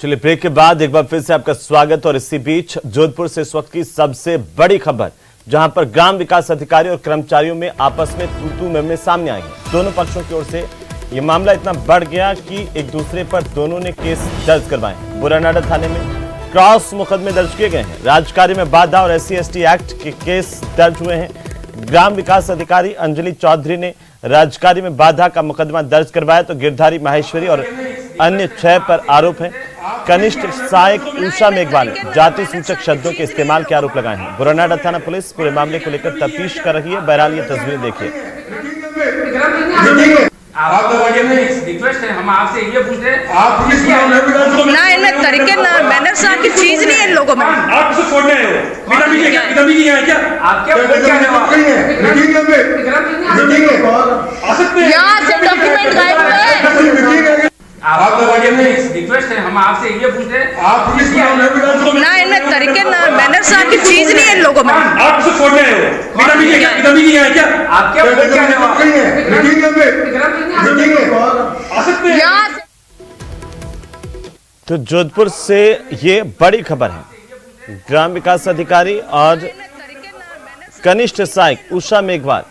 चलिए ब्रेक के बाद एक बार फिर से आपका स्वागत। और इसी बीच जोधपुर से इस वक्त की सबसे बड़ी खबर, जहां पर ग्राम विकास अधिकारी और कर्मचारियों में आपस में तू-तू मैं सामने आई है। दोनों पक्षों की ओर से ये मामला इतना बढ़ गया कि एक दूसरे पर दोनों ने केस दर्ज करवाए। बुरानाडा थाने में क्रॉस मुकदमे दर्ज किए गए हैं। राजकार्य में बाधा और SC/ST एक्ट के केस दर्ज हुए हैं। ग्राम विकास अधिकारी अंजलि चौधरी ने राजकार्य में बाधा का मुकदमा दर्ज करवाया, तो गिरधारी माहेश्वरी और अन्य 6 पर आरोप है। कनिष्ठ सहायक उषा मेघवाल ने जाति सूचक शब्दों के इस्तेमाल के आरोप लगाए हैं। बुरानाडा थाना पुलिस पूरे मामले को लेकर तफ्तीश कर रही है। बहरहाल ये तस्वीरें देखिए। रिक्वेस्ट है, हम आपसे ये पूछते हैं, ना इनमें तरीके ना मैनर साहब की चीज नहीं है इन लोगों में। आप किसे छोड़ने आए हो? क्या आप क्या आ सकते हैं? यहाँ से डॉक्यूमेंट गायब हुए। रिक्वेस्ट है, हम आपसे ये पूछते हैं, ना इनमें तरीके ना मैनर साहब की चीज नहीं है इन लोगों में। आप किसे छोड़ने आए हो? क्या आप क्या आ सकते हैं? यहाँ से तो जोधपुर से ये बड़ी खबर है। ग्राम विकास अधिकारी और कनिष्ठ सहायक उषा मेघवाल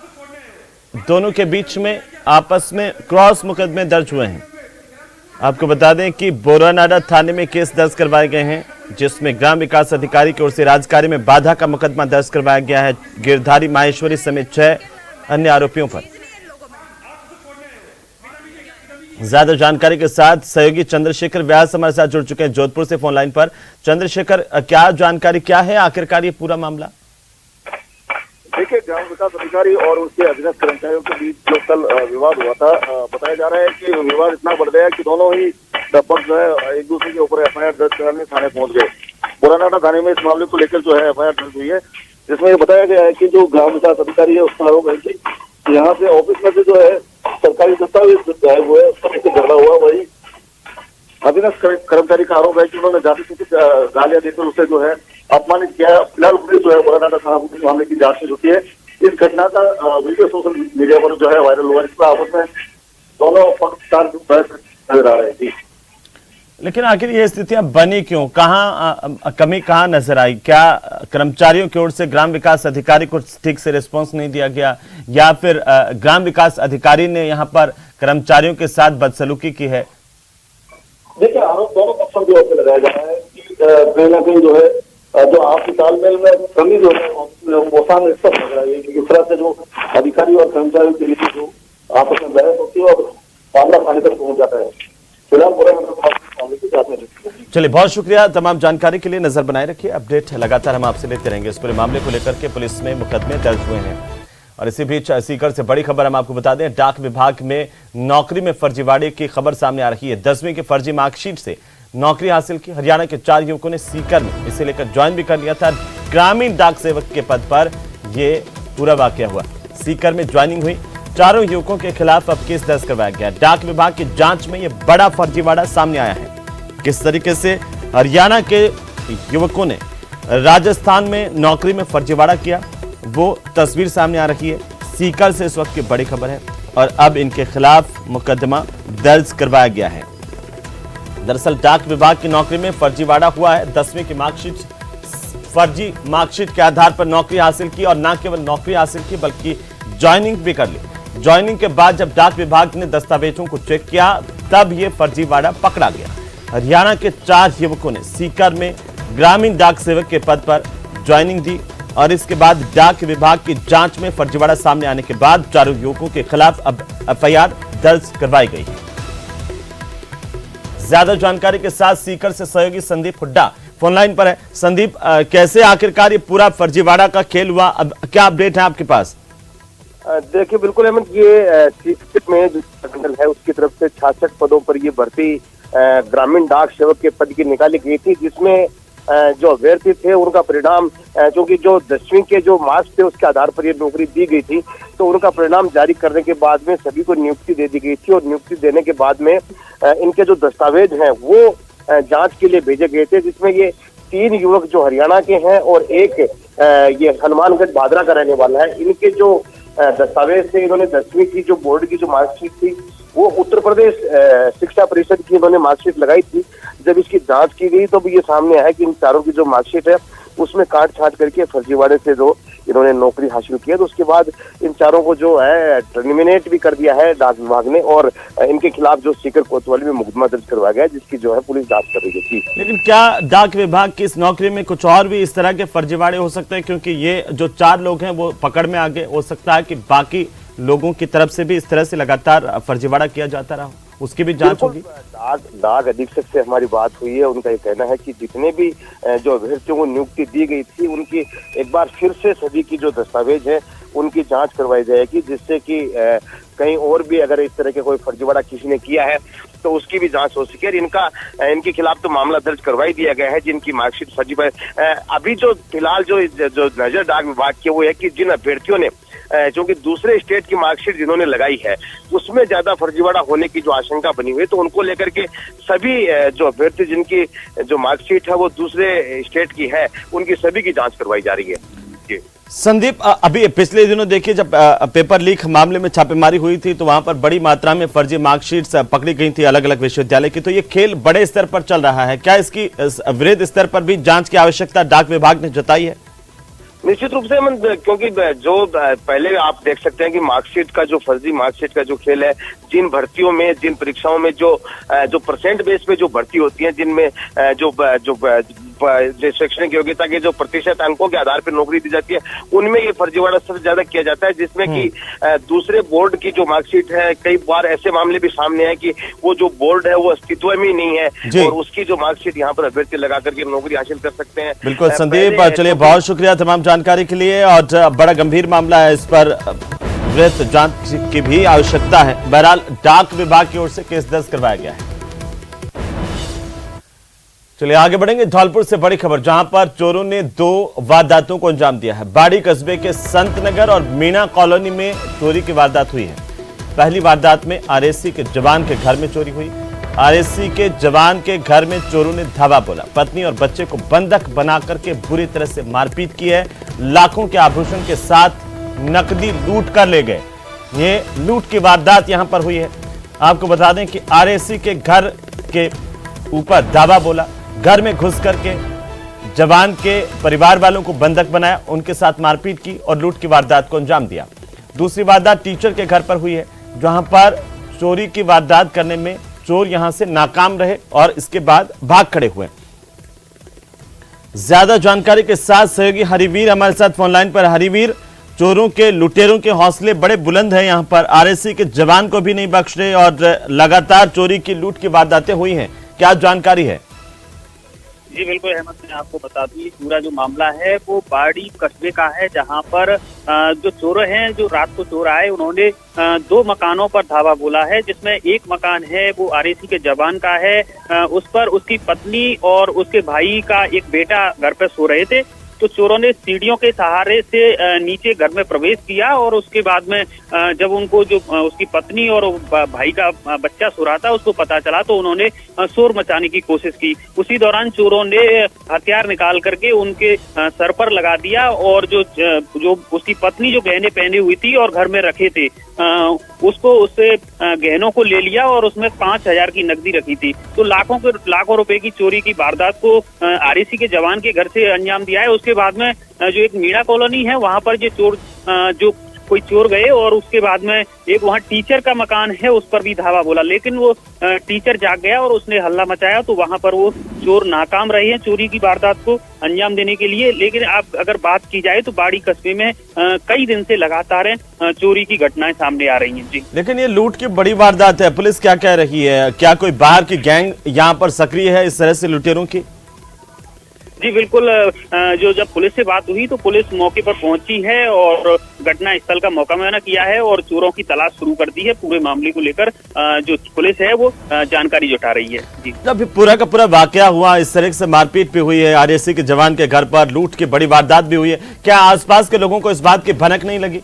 दोनों के बीच में आपस में क्रॉस मुकदमे दर्ज हुए हैं। आपको बता दें कि बोरानाडा थाने में केस दर्ज करवाए गए हैं, जिसमें ग्राम विकास अधिकारी की ओर से राजकार्य में बाधा का मुकदमा दर्ज करवाया गया है। गिरधारी माहेश्वरी समेत 6 अन्य आरोपियों पर। ज्यादा जानकारी के साथ सहयोगी चंद्रशेखर व्यास हमारे साथ जुड़ चुके हैं जोधपुर से फोन लाइन पर। चंद्रशेखर, क्या जानकारी, क्या है आखिरकार ये पूरा मामला? देखिए, ग्राम विकास अधिकारी और उसके अधीनस्थ कर्मचारियों के बीच जो कल विवाद हुआ था, बताया जा रहा है कि विवाद इतना बढ़ गया कि दोनों ही पक्ष जो है एक दूसरे के ऊपर FIR दर्ज कराने थाने पहुंच गए। बुरानाडा थाने में इस मामले को लेकर जो है FIR दर्ज हुई है, जिसमें ये बताया गया है कि जो ग्राम विकास अधिकारी है उसका आरोप है कि यहाँ से ऑफिस में से जो है सरकारी दस्तावेज गायब हुए, उसका झगड़ा हुआ। वही अधीनस्थ कर्मचारी का आरोप है कि उन्होंने जाति सूचित गालियां देकर उसे जो है अपमानित किया। फिलहाल पुलिस जो है बुरानाडा थाना पुलिस मामले की जांच में जुटी है। इस घटना का वीडियो सोशल मीडिया पर जो है वायरल हुआ, जिसमें आपस में दोनों पक्षकार नजर आ रहे थे। लेकिन आखिर ये स्थितियां बनी क्यों? कमी कहाँ नजर आई? क्या कर्मचारियों की ओर से ग्राम विकास अधिकारी को ठीक से रिस्पांस नहीं दिया गया, या फिर ग्राम विकास अधिकारी ने यहाँ पर कर्मचारियों के साथ बदसलूकी की है? देखिए, आरोप दोनों पक्षों की ओर से लगाया जा रहा है कि कहीं ना कहीं जो है जो आपसी तालमेल में कमी जो है वो सामने स्पष्ट लग रहा है कि इस तरह से जो अधिकारी और कर्मचारियों के लिए जो आपस में बहस होती है और मामला थाने तक पहुंच जाता है। फिलहाल पूरे मामले की जांच में जुटी है। चलिए, बहुत शुक्रिया तमाम जानकारी के लिए। नजर बनाए रखिए, अपडेट लगातार हम आपसे लेते रहेंगे। इस पूरे मामले को लेकर के पुलिस में मुकदमे दर्ज हुए हैं। और इसी बीच सीकर से बड़ी खबर हम आपको बता दें। डाक विभाग में नौकरी में फर्जीवाड़े की खबर सामने आ रही है। 10वीं की फर्जी मार्कशीट से नौकरी हासिल की। हरियाणा के 4 युवकों ने सीकर में इसे लेकर ज्वाइन भी कर लिया था। ग्रामीण डाक सेवक के पद पर यह पूरा वाकया हुआ। सीकर में ज्वाइनिंग हुई। 4 युवकों के खिलाफ अब केस दर्ज करवाया गया। डाक विभाग की जांच में यह बड़ा फर्जीवाड़ा सामने आया है। किस तरीके से हरियाणा के युवकों ने राजस्थान में नौकरी में फर्जीवाड़ा किया, वो तस्वीर सामने आ रही है। सीकर से इस वक्त की बड़ी खबर है और अब इनके खिलाफ मुकदमा दर्ज करवाया गया है। दरअसल डाक विभाग की नौकरी में फर्जीवाड़ा हुआ है। 10वीं की मार्कशीट, फर्जी मार्कशीट के आधार पर नौकरी हासिल की, और न केवल नौकरी हासिल की बल्कि ज्वाइनिंग भी कर ली। ज्वाइनिंग के बाद जब डाक विभाग ने दस्तावेजों को चेक किया, तब यह फर्जीवाड़ा पकड़ा गया। हरियाणा के 4 युवकों ने सीकर में ग्रामीण डाक सेवक के पद पर ज्वाइनिंग दी, और इसके बाद डाक विभाग की जांच में फर्जीवाड़ा सामने आने के बाद 4 युवकों के खिलाफ अब FIR दर्ज करवाई गई है। ज्यादा जानकारी के साथ सीकर से सहयोगी संदीप हुड्डा फोन लाइन पर है। संदीप, कैसे आखिरकार ये पूरा फर्जीवाड़ा का खेल हुआ, अब क्या अपडेट है आपके पास? देखिए, बिल्कुल अहमद, ये सीकर में जो संगठन है उसकी तरफ से 66 पदों पर ये भर्ती ग्रामीण डाक सेवक के पद की निकाली गई थी, जिसमें जो अभ्यर्थी थे उनका परिणाम, क्योंकि जो 10वीं के जो मार्क्स थे उसके आधार पर ये नौकरी दी गई थी, तो उनका परिणाम जारी करने के बाद में सभी को नियुक्ति दे दी गई थी। और नियुक्ति देने के बाद में इनके जो दस्तावेज हैं वो जांच के लिए भेजे गए थे, जिसमें ये 3 युवक जो हरियाणा के हैं और एक ये हनुमानगढ़ भादरा का रहने वाला है। इनके जो दस्तावेज थे, इन्होंने 10वीं की जो बोर्ड की जो मार्कशीट थी वो उत्तर प्रदेश शिक्षा परिषद की इन्होंने मार्कशीट लगाई थी। जब इसकी जांच की गई तो ये सामने आया कि इन चारों की जो मार्कशीट है उसमें काट छांट करके फर्जीवाड़े से जो इन्होंने नौकरी हासिल की है। तो उसके बाद इन चारों को जो है टर्मिनेट भी कर दिया है डाक विभाग ने, और इनके खिलाफ जो सीकर कोतवाली में मुकदमा दर्ज करवाया गया, जिसकी जो है पुलिस जांच कर रही है। लेकिन क्या डाक विभाग की इस नौकरी में कुछ और भी इस तरह के फर्जीवाड़े हो सकते हैं? क्योंकि ये जो 4 लोग हैं वो पकड़ में आगे, हो सकता है कि बाकी लोगों की तरफ से भी इस तरह से लगातार फर्जीवाड़ा किया जाता रहा, उसकी भी जांच होगी। डाक अधीक्षक से हमारी बात हुई है, उनका ये कहना है कि जितने भी जो अभ्यर्थियों को नियुक्ति दी गई थी उनकी एक बार फिर से सभी की जो दस्तावेज है उनकी जांच करवाई जाएगी, जिससे कि कहीं और भी अगर इस तरह के कोई फर्जीवाड़ा किसी ने किया है तो उसकी भी जांच हो सके। इनके खिलाफ तो मामला दर्ज करवाई दिया गया है, जिनकी मार्कशीट फर्जी है। अभी जो फिलहाल जो नजर डाक विभाग की वो है कि जिन अभ्यर्थियों ने जो कि दूसरे स्टेट की मार्कशीट जिन्होंने लगाई है उसमें ज्यादा फर्जीवाड़ा होने की जो आशंका बनी हुई है, तो उनको लेकर के सभी जो अभ्यर्थी जिनकी जो मार्कशीट है वो दूसरे स्टेट की है उनकी सभी की जांच करवाई जा रही है। जी संदीप, अभी पिछले दिनों देखिए जब पेपर लीक मामले में छापेमारी हुई थी तो वहां पर बड़ी मात्रा में फर्जी मार्कशीट्स पकड़ी गई थी अलग अलग विश्वविद्यालय की, तो ये खेल बड़े स्तर पर चल रहा है। क्या इसकी वृहद स्तर पर भी जांच की आवश्यकता डाक विभाग ने जताई है? निश्चित रूप से क्योंकि जो पहले आप देख सकते हैं कि मार्कशीट का जो फर्जी मार्कशीट का जो खेल है, जिन भर्तियों में जिन परीक्षाओं में जो परसेंट बेस पे जो भर्ती होती है, जिनमें जो शैक्षणिक योग्यता के जो प्रतिशत अंकों के आधार पर नौकरी दी जाती है, उनमें ये फर्जीवाड़ा सबसे ज्यादा किया जाता है, जिसमें कि दूसरे बोर्ड की जो मार्कशीट है, कई बार ऐसे मामले भी सामने हैं कि वो जो बोर्ड है वो अस्तित्व में ही नहीं है और उसकी जो मार्कशीट यहाँ पर अभ्यर्थी लगा करके नौकरी हासिल कर सकते हैं। बिल्कुल संदीप, चलिए बहुत शुक्रिया तमाम जानकारी के लिए, और बड़ा गंभीर मामला है, इस पर वृहद जांच की भी आवश्यकता है। बहरहाल डाक विभाग की ओर से केस दर्ज करवाया गया है। चलिए आगे बढ़ेंगे। धौलपुर से बड़ी खबर, जहां पर चोरों ने 2 वारदातों को अंजाम दिया है। बाड़ी कस्बे के संत नगर और मीणा कॉलोनी में चोरी की वारदात हुई है। पहली वारदात में आरएससी के जवान के घर में चोरी हुई। आरएससी के जवान के घर में चोरों ने धावा बोला, पत्नी और बच्चे को बंधक बना करके बुरी तरह से मारपीट की है। लाखों के आभूषण के साथ नकदी लूट कर ले गए। ये लूट की वारदात यहां पर हुई है। आपको बता दें कि आरएससी के घर के ऊपर धावा बोला, घर में घुस करके जवान के परिवार वालों को बंधक बनाया, उनके साथ मारपीट की और लूट की वारदात को अंजाम दिया। दूसरी वारदात टीचर के घर पर हुई है, जहां पर चोरी की वारदात करने में चोर यहां से नाकाम रहे और इसके बाद भाग खड़े हुए। ज्यादा जानकारी के साथ सहयोगी हरिवीर हमारे साथ फोन लाइन पर। हरिवीर, चोरों के लुटेरों के हौसले बड़े बुलंद हैं, यहां पर आरएससी के जवान को भी नहीं बख्श रहे और लगातार चोरी की लूट की वारदातें हुई हैं, क्या जानकारी है? जी बिल्कुल अहमद, मैं आपको बता दूं पूरा जो मामला है वो बाड़ी कस्बे का है, जहां पर जो चोर हैं, जो रात को चोर आए, उन्होंने 2 मकानों पर धावा बोला है, जिसमें एक मकान है वो आरएससी के जवान का है। उस पर उसकी पत्नी और उसके भाई का एक बेटा घर पर सो रहे थे। तो चोरों ने सीढ़ियों के सहारे से नीचे घर में प्रवेश किया और उसके बाद में जब उनको जो उसकी पत्नी और भाई का बच्चा सो रहा था उसको पता चला तो उन्होंने शोर मचाने की कोशिश की। उसी दौरान चोरों ने हथियार निकाल करके उनके सर पर लगा दिया और जो उसकी पत्नी जो गहने पहने हुई थी और घर में रखे थे उससे गहनों को ले लिया और उसमें 5,000 की नकदी रखी थी। तो लाखों रुपए की चोरी की वारदात को आरएससी के जवान के घर से अंजाम दिया है। उसके बाद में जो एक मीणा कॉलोनी है वहां पर जो कोई चोर गए और उसके बाद में एक वहाँ टीचर का मकान है उस पर भी धावा बोला, लेकिन वो टीचर जाग गया और उसने हल्ला मचाया, तो वहां पर वो चोर नाकाम रहे हैं चोरी की वारदात को अंजाम देने के लिए। लेकिन आप अगर बात की जाए तो बाड़ी कस्बे में कई दिन से लगातार चोरी की घटनाएं सामने आ रही हैं। जी, लेकिन ये लूट की बड़ी वारदात है, पुलिस क्या कह रही है? क्या कोई बाहर की गैंग यहाँ पर सक्रिय है इस तरह से लुटेरों की? जी बिल्कुल, जब पुलिस से बात हुई तो पुलिस मौके पर पहुंची है और घटना स्थल का मौका मुआयना किया है और चोरों की तलाश शुरू कर दी है। पूरे मामले को लेकर जो पुलिस है वो जानकारी जुटा रही है। जी, जब पूरा का पूरा वाकया हुआ, इस तरह से मारपीट भी हुई है, आरएससी के जवान के घर पर लूट की बड़ी वारदात भी हुई है, क्या आसपास के लोगों को इस बात की भनक नहीं लगी?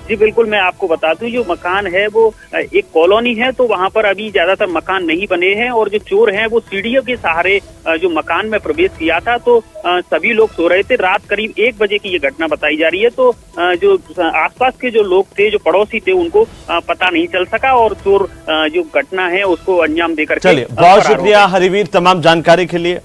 जी बिल्कुल, मैं आपको बता दूं, जो मकान है वो एक कॉलोनी है, तो वहां पर अभी ज्यादातर मकान नहीं बने हैं और जो चोर हैं वो सीढ़ियों के सहारे जो मकान में प्रवेश किया था, तो सभी लोग सो रहे थे। रात करीब 1 बजे की ये घटना बताई जा रही है। तो जो आसपास के जो लोग थे, जो पड़ोसी थे, उनको पता नहीं चल सका और चोर जो घटना है उसको अंजाम देकर चलिए, बहुत शुक्रिया हरिवीर तमाम जानकारी के लिए।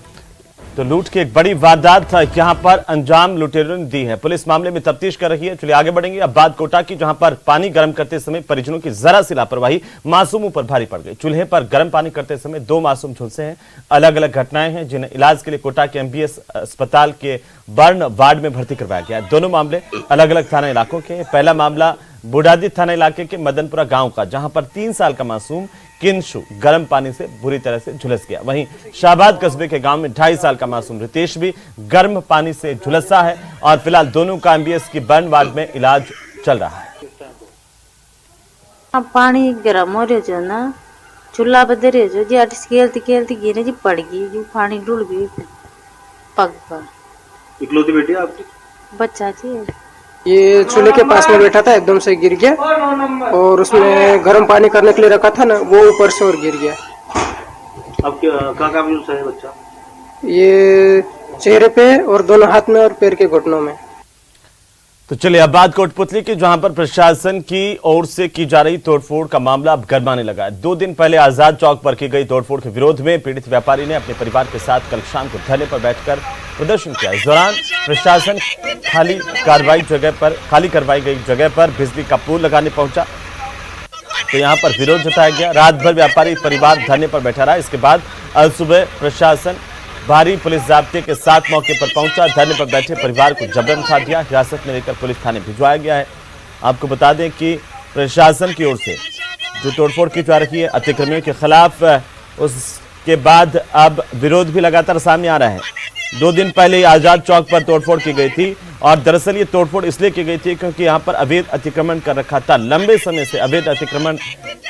तो लूट की एक बड़ी वारदात यहां पर अंजाम लुटेरों ने दी है। पुलिस मामले में तफ्तीश कर रही है। चलिए आगे बढ़ेंगे। अब बात कोटा की, जहां पर पानी गर्म करते समय परिजनों की जरा सी लापरवाही मासूमों पर भारी पड़ गई। चूल्हे पर गर्म पानी करते समय 2 मासूम झुलसे हैं। अलग अलग घटनाएं हैं जिन्हें इलाज के लिए कोटा के MBS अस्पताल के बर्न वार्ड में भर्ती करवाया गया। दोनों मामले अलग अलग थाना इलाकों के। पहला मामला बुढ़ादी थाना इलाके के मदनपुरा गांव का, जहां पर 3 साल का मासूम किंशु गर्म पानी से बुरी तरह से झुलस गया। वहीं शाहबाद कस्बे के गांव में 2.5 साल का मासूम रितेश भी गर्म पानी से झुलसा है और फिलहाल दोनों का MBS की बर्न वार्ड में इलाज चल रहा है। पानी गर्म हो रहे जो ना, चूल्हा बदल रहे जो जी, अटस खेलती खेलती गिरे जी, पड़ गई जी, पानी डुल गई पग पर। इकलौती बेटी आपकी? बच्चा जी, ये चूल्हे के पास में बैठा था, एकदम से गिर गया और उसमें गर्म पानी करने के लिए रखा था ना, वो ऊपर से और गिर गया। अब कहाँ है बच्चा? ये चेहरे पे और दोनों हाथ में और पैर के घुटनों में। तो चलिए अब बात कोटपुतली की, जहां पर प्रशासन की ओर से की जा रही तोड़फोड़ का मामला अब गरमाने लगा है। 2 दिन पहले आजाद चौक पर की गई तोड़फोड़ के विरोध में पीड़ित व्यापारी ने अपने परिवार के साथ कल शाम को धरने पर बैठकर प्रदर्शन किया। इस दौरान प्रशासन खाली करवाई गई जगह पर बिजली का पोल लगाने पहुंचा, तो यहां पर विरोध जताया गया। रात भर व्यापारी परिवार धरने पर बैठा रहा। इसके बाद आज सुबह प्रशासन भारी पुलिस जाब्ते के साथ मौके पर पहुंचा। धरने पर बैठे परिवार को जबरन उठा दिया, हिरासत में लेकर पुलिस थाने भिजवाया गया है। आपको बता दें कि प्रशासन की ओर से जो तोड़फोड़ की जा रही है अतिक्रमणियों के खिलाफ, उसके बाद अब विरोध भी लगातार सामने आ रहा है। 2 दिन पहले आजाद चौक पर तोड़फोड़ की गई थी और दरअसल ये तोड़फोड़ इसलिए की गई थी क्योंकि यहाँ पर अवैध अतिक्रमण कर रखा था। लंबे समय से अवैध अतिक्रमण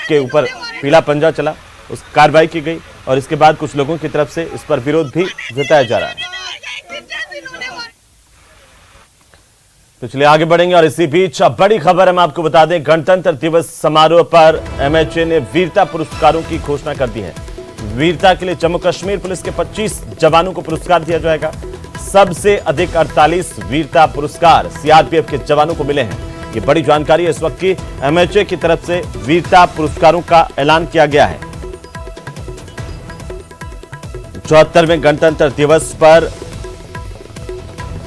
के ऊपर पीला पंजा चला, उस कार्रवाई की गई और इसके बाद कुछ लोगों की तरफ से इस पर विरोध भी जताया जा रहा है। तो चलिए आगे बढ़ेंगे और इसी बीच अब बड़ी खबर हम आपको बता दें, गणतंत्र दिवस समारोह पर MHA ने वीरता पुरस्कारों की घोषणा कर दी है। वीरता के लिए जम्मू कश्मीर पुलिस के 25 जवानों को पुरस्कार दिया जाएगा। सबसे अधिक 48 वीरता पुरस्कार CRPF के जवानों को मिले हैं। ये बड़ी जानकारी है इस वक्त की। MHA की तरफ से वीरता पुरस्कारों का ऐलान किया गया है। 74वें गणतंत्र दिवस पर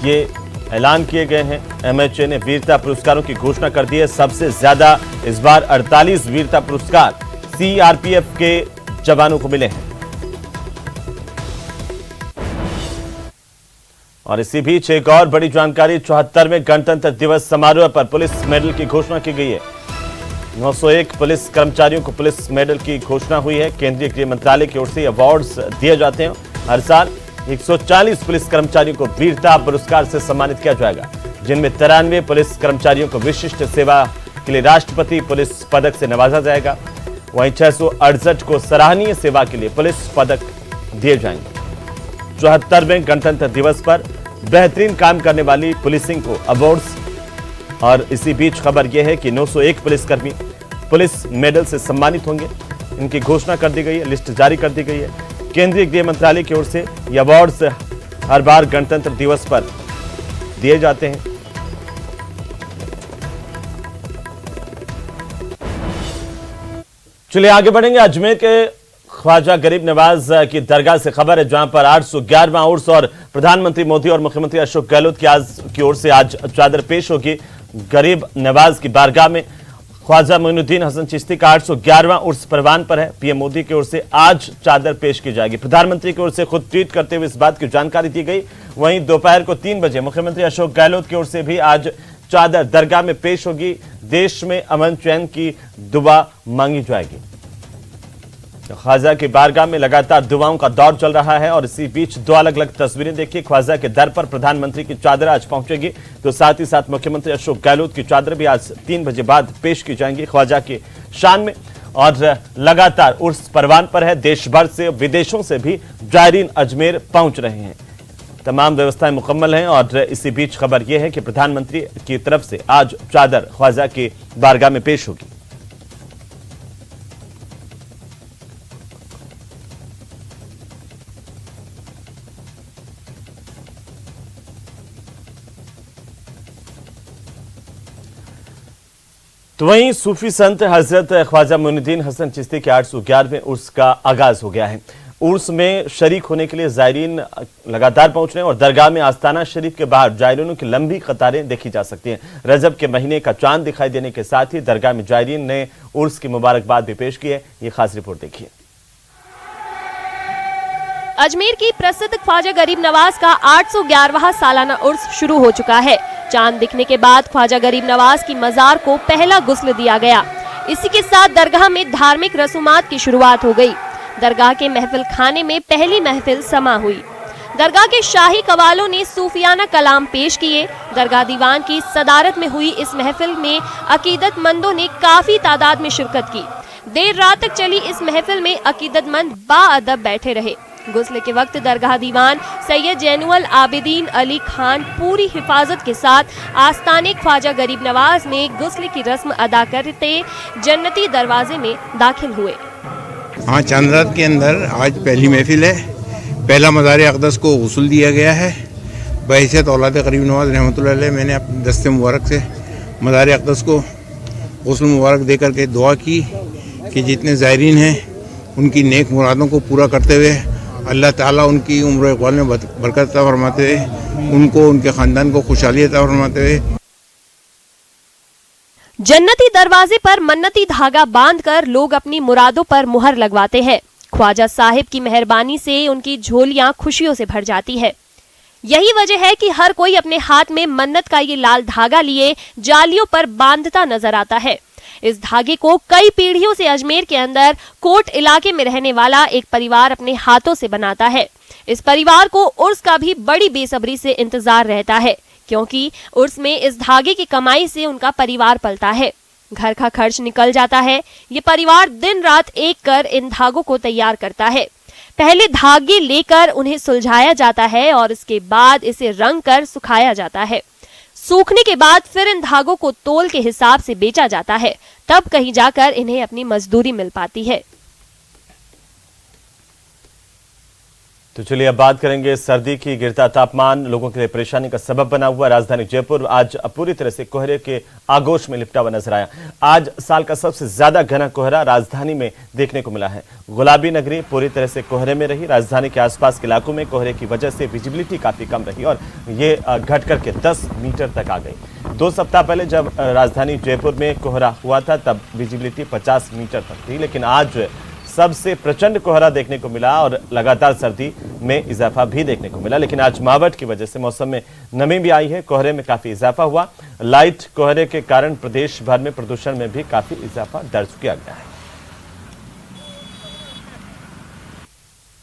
ये ऐलान किए गए हैं। MHA ने वीरता पुरस्कारों की घोषणा कर दी है। सबसे ज्यादा इस बार 48 वीरता पुरस्कार CRPF के जवानों को मिले हैं। और इसी बीच एक और बड़ी जानकारी, 74वें गणतंत्र दिवस समारोह पर पुलिस मेडल की घोषणा की गई है। 901 पुलिस कर्मचारियों को पुलिस मेडल की घोषणा हुई है। केंद्रीय गृह मंत्रालय की ओर से अवार्ड्स दिए जाते हैं। हर साल 140 पुलिस कर्मचारियों को वीरता पुरस्कार से सम्मानित किया जाएगा, जिनमें 93 पुलिस कर्मचारियों को विशिष्ट सेवा के लिए राष्ट्रपति पुलिस पदक से नवाजा जाएगा। वहीं 668 को सराहनीय सेवा के लिए पुलिस पदक दिए जाएंगे। 74वें गणतंत्र दिवस पर बेहतरीन काम करने वाली पुलिसिंग को अवार्ड्स। और इसी बीच खबर यह है कि 901 पुलिसकर्मी पुलिस मेडल से सम्मानित होंगे। इनकी घोषणा कर दी गई है, लिस्ट जारी कर दी गई है। केंद्रीय गृह मंत्रालय की ओर से ये अवार्ड्स हर बार गणतंत्र दिवस पर दिए जाते हैं। चलिए आगे बढ़ेंगे। अजमेर के ख्वाजा गरीब नवाज की दरगाह से खबर है, जहां पर 811वां उर्स और प्रधानमंत्री मोदी और मुख्यमंत्री अशोक गहलोत की ओर से आज चादर पेश होगी। गरीब नवाज की बारगाह में ख्वाजा मोइनुद्दीन हसन चिश्ती का 811वां उर्स परवान पर है। पीएम मोदी की ओर से आज चादर पेश की जाएगी। प्रधानमंत्री की ओर से खुद ट्वीट करते हुए इस बात की जानकारी दी गई। वहीं दोपहर को 3 बजे मुख्यमंत्री अशोक गहलोत की ओर से भी आज चादर दरगाह में पेश होगी। देश में अमन चैन की दुआ मांगी जाएगी। ख्वाजा की बारगाह में लगातार दुआओं का दौर चल रहा है और इसी बीच 2 अलग अलग तस्वीरें देखिए। ख्वाजा के दर पर प्रधानमंत्री की चादर आज पहुंचेगी, तो साथ ही साथ मुख्यमंत्री अशोक गहलोत की चादर भी आज 3 बजे बाद पेश की जाएंगी ख्वाजा के शान में। और लगातार उर्स परवान पर है। देश भर से, विदेशों से भी जायरीन अजमेर पहुंच रहे हैं। तमाम व्यवस्थाएं मुकम्मल हैं और इसी बीच खबर यह है कि प्रधानमंत्री की तरफ से आज चादर ख्वाजा की बारगाह में पेश होगी। तो वहीं सूफी संत हजरत ख्वाजा मोइनुद्दीन हसन चिश्ती के 811वें उर्स का आगाज हो गया है। उर्स में शरीक होने के लिए जायरीन लगातार पहुंच रहे हैं और दरगाह में आस्ताना शरीफ के बाहर जायरीनों की लंबी कतारें देखी जा सकती हैं। रजब के महीने का चांद दिखाई देने के साथ ही दरगाह में जायरीन ने उर्स की मुबारकबाद भी पेश की है। ये खास रिपोर्ट देखिए। अजमेर की प्रसिद्ध ख्वाजा गरीब नवाज का 811वां सालाना उर्स शुरू हो चुका है। चांद दिखने के बाद ख्वाजा गरीब नवाज की मजार को पहला गुस्ल दिया गया। इसी के साथ दरगाह में धार्मिक रसूमात की शुरुआत हो गई। दरगाह के महफिल खाने में पहली महफिल समा हुई। दरगाह के शाही कवालों ने सूफियाना कलाम पेश किए। दरगाह दीवान की सदारत में हुई इस महफिल में अकीदतमंदों ने काफी तादाद में शिरकत की। देर रात तक चली इस महफिल में अकीदतमंद बाअदब बैठे रहे। गुस्ल के वक्त दरगाह दीवान सैयद जैनुल आबिदीन अली खान पूरी हिफाजत के साथ आस्ताने ख्वाजा गरीब नवाज में गुस्ल की रस्म अदा करते जन्नती दरवाजे में दाखिल हुए। हाँ, चांद रात के अंदर आज पहली महफिल है। पहला मज़ार अक़दस को गुस्ल दिया गया है। बहैसियत औलाद गरीब नवाज रहमतुल्लाह अलैह मैंने अपने दस्ते मुबारक से मज़ार अक़दस को गुस्ल मुबारक दे करके दुआ की कि जितने ज़ायरीन हैं उनकी नेक मुरादों को पूरा करते हुए अल्लाह ताला उनकी उम्र इक़बाल में बरकत अता फरमाते हुए उनको उनके ख़ानदान को खुशहाली अता फरमाते हुए। जन्नती दरवाजे पर मन्नती धागा बांधकर लोग अपनी मुरादों पर मुहर लगवाते हैं। ख्वाजा साहिब की मेहरबानी से उनकी झोलियां खुशियों से भर जाती है। यही वजह है कि हर कोई अपने हाथ में मन्नत का ये लाल धागा लिए जालियों पर बांधता नजर आता है। इस धागे को कई पीढ़ियों से अजमेर के अंदर कोट इलाके में रहने वाला एक परिवार अपने हाथों से बनाता है। इस परिवार को उर्स का भी बड़ी बेसब्री से इंतजार रहता है, क्योंकि उर्स में इस धागे की कमाई से उनका परिवार पलता है। घर का खर्च निकल जाता है। ये परिवार दिन रात एक कर इन धागों को तैयार करता है। पहले धागे लेकर उन्हें सुलझाया जाता है और इसके बाद इसे रंग कर सुखाया जाता है। सूखने के बाद फिर इन धागों को तोल के हिसाब से बेचा जाता है। तब कहीं जाकर इन्हें अपनी मजदूरी मिल पाती है। तो चलिए अब बात करेंगे सर्दी की। गिरता तापमान लोगों के लिए परेशानी का सबब बना हुआ। राजधानी जयपुर आज पूरी तरह से कोहरे के आगोश में लिपटा हुआ नजर आया। आज साल का सबसे ज्यादा घना कोहरा राजधानी में देखने को मिला है। गुलाबी नगरी पूरी तरह से कोहरे में रही। राजधानी के आसपास के इलाकों में कोहरे की वजह से विजिबिलिटी काफी कम रही और ये घट करके 10 मीटर तक आ गई। 2 सप्ताह पहले जब राजधानी जयपुर में कोहरा हुआ था तब विजिबिलिटी 50 मीटर तक थी, लेकिन आज सबसे प्रचंड कोहरा देखने को मिला और लगातार सर्दी में इजाफा भी देखने को मिला। लेकिन आज मावठ की वजह से मौसम में नमी भी आई है। कोहरे में काफी इजाफा हुआ। लाइट कोहरे के कारण प्रदेश भर में प्रदूषण में भी काफी इजाफा दर्ज किया गया है।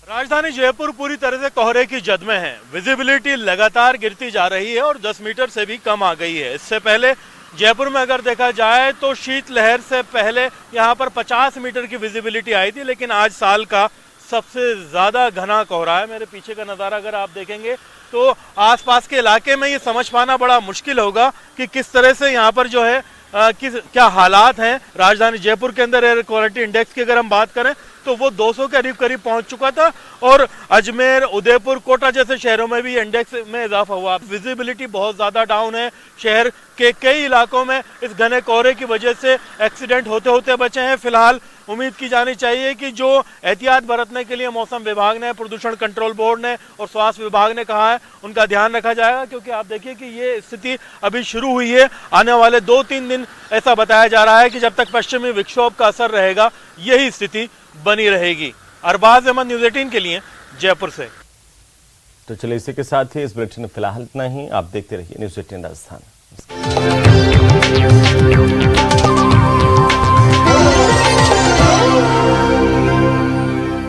राजधानी जयपुर पूरी तरह से कोहरे की जद में है। विजिबिलिटी लगातार गिरती जा रही है और 10 मीटर से भी कम आ गई है। इससे पहले जयपुर में अगर देखा जाए तो शीतलहर से पहले यहाँ पर 50 मीटर की विजिबिलिटी आई थी, लेकिन आज साल का सबसे ज़्यादा घना कोहरा है। मेरे पीछे का नज़ारा अगर आप देखेंगे तो आसपास के इलाके में ये समझ पाना बड़ा मुश्किल होगा कि किस तरह से यहाँ पर जो है क्या हालात हैं। राजधानी जयपुर के अंदर एयर क्वालिटी इंडेक्स की अगर हम बात करें तो वो 200 के करीब पहुंच चुका था और अजमेर, उदयपुर, कोटा जैसे शहरों में भी इंडेक्स में इजाफा हुआ। विजिबिलिटी बहुत ज़्यादा डाउन है। शहर के कई इलाकों में इस घने कोहरे की वजह से एक्सीडेंट होते होते बचे हैं। फिलहाल उम्मीद की जानी चाहिए कि जो एहतियात बरतने के लिए मौसम विभाग ने, प्रदूषण कंट्रोल बोर्ड ने और स्वास्थ्य विभाग ने कहा है, उनका ध्यान रखा जाएगा, क्योंकि आप देखिए कि ये स्थिति अभी शुरू हुई है। आने वाले 2-3 दिन ऐसा बताया जा रहा है कि जब तक पश्चिमी विक्षोभ का असर रहेगा यही स्थिति बनी रहेगी। अरबाज अहमद, न्यूज़ 18 के लिए जयपुर से। तो चलिए इसी के साथ ही इस बुलेटिन में फिलहाल इतना ही। आप देखते रहिए न्यूज़ 18 राजस्थान।